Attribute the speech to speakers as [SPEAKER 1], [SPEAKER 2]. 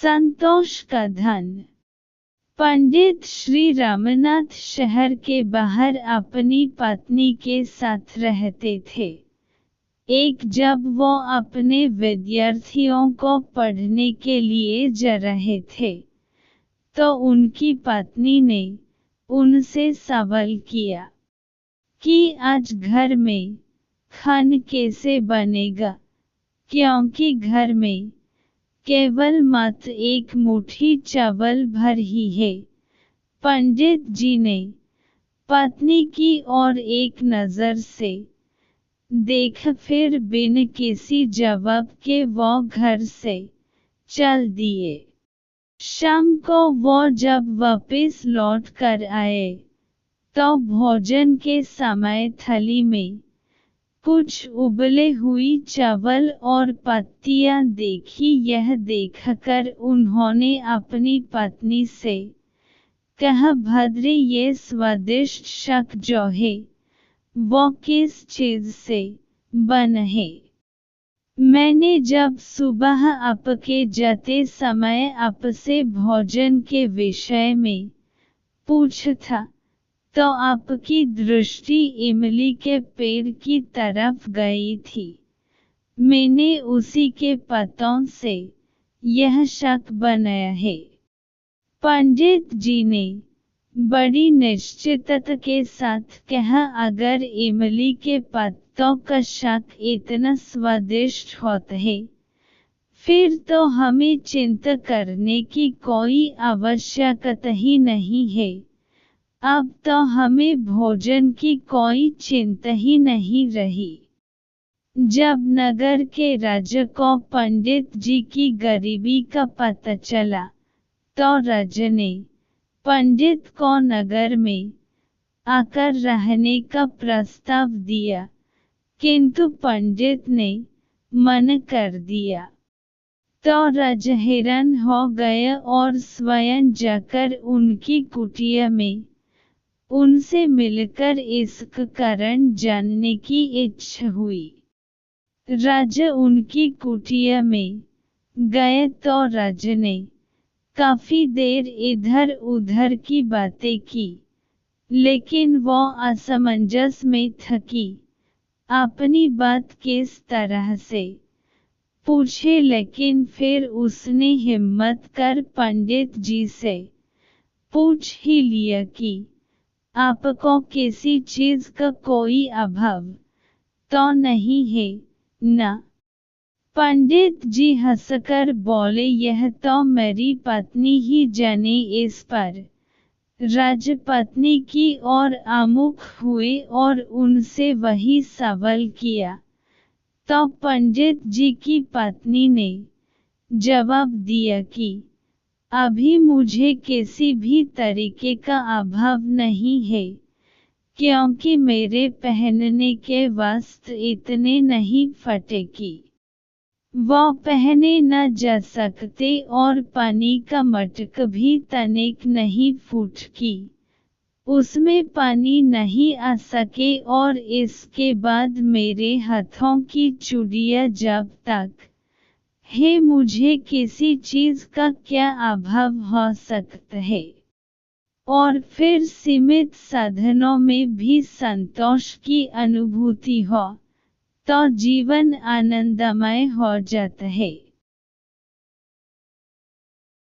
[SPEAKER 1] संतोष का धन। पंडित श्री रामनाथ शहर के बाहर अपनी पत्नी के साथ रहते थे। एक जब वो अपने विद्यार्थियों को पढ़ने के लिए जा रहे थे, तो उनकी पत्नी ने उनसे सवाल किया कि आज घर में खाना कैसे बनेगा, क्योंकि घर में केवल मात्र एक मुट्ठी चावल भर ही है। पंडित जी ने पत्नी की ओर एक नज़र से देखा, फिर बिन किसी जवाब के वो घर से चल दिए। शाम को वो जब वापस लौट कर आए, तो भोजन के समय थाली में कुछ उबले हुई चावल और पत्तियां देखी। यह देखकर उन्होंने अपनी पत्नी से कहा, भद्री, ये स्वादिष्ट शाक जो है वो किस चीज से बना है? मैंने जब सुबह आपके जाते समय आपसे भोजन के विषय में पूछा था, तो आपकी दृष्टि इमली के पेड़ की तरफ गई थी। मैंने उसी के पत्तों से यह शाक बनाया है। पंडित जी ने बड़ी निश्चितता के साथ कहा, अगर इमली के पत्तों का शाक इतना स्वादिष्ट होता है, फिर तो हमें चिंता करने की कोई आवश्यकता ही नहीं है। अब तो हमें भोजन की कोई चिंता ही नहीं रही। जब नगर के राजा को पंडित जी की गरीबी का पता चला, तो राजा ने पंडित को नगर में आकर रहने का प्रस्ताव दिया, किंतु पंडित ने मना कर दिया। तो राजा हैरान हो गया और स्वयं जाकर उनकी कुटिया में उनसे मिलकर इसका कारण जानने की इच्छा हुई। राजा उनकी कुटिया में गए तो राजा ने काफी देर इधर उधर की बातें की, लेकिन वो असमंजस में था कि अपनी बात किस तरह से पूछे। लेकिन फिर उसने हिम्मत कर पंडित जी से पूछ ही लिया कि आपको किसी चीज का कोई अभाव तो नहीं है ना? पंडित जी हंसकर बोले, यह तो मेरी पत्नी ही जाने। इस पर राजपत्नी की ओर आमुख हुए और उनसे वही सवाल किया, तो पंडित जी की पत्नी ने जवाब दिया कि अभी मुझे किसी भी तरीके का अभाव नहीं है, क्योंकि मेरे पहनने के वस्त्र इतने नहीं फटे कि वो पहने न जा सकते, और पानी का मटका भी तनिक नहीं फूट कि उसमें पानी नहीं आ सके। और इसके बाद मेरे हाथों की चूड़ियां जब तक है, मुझे किसी चीज का क्या अभाव हो सकता है? और फिर सीमित साधनों में भी संतोष की अनुभूति हो, तो जीवन आनंदमय हो जाता है।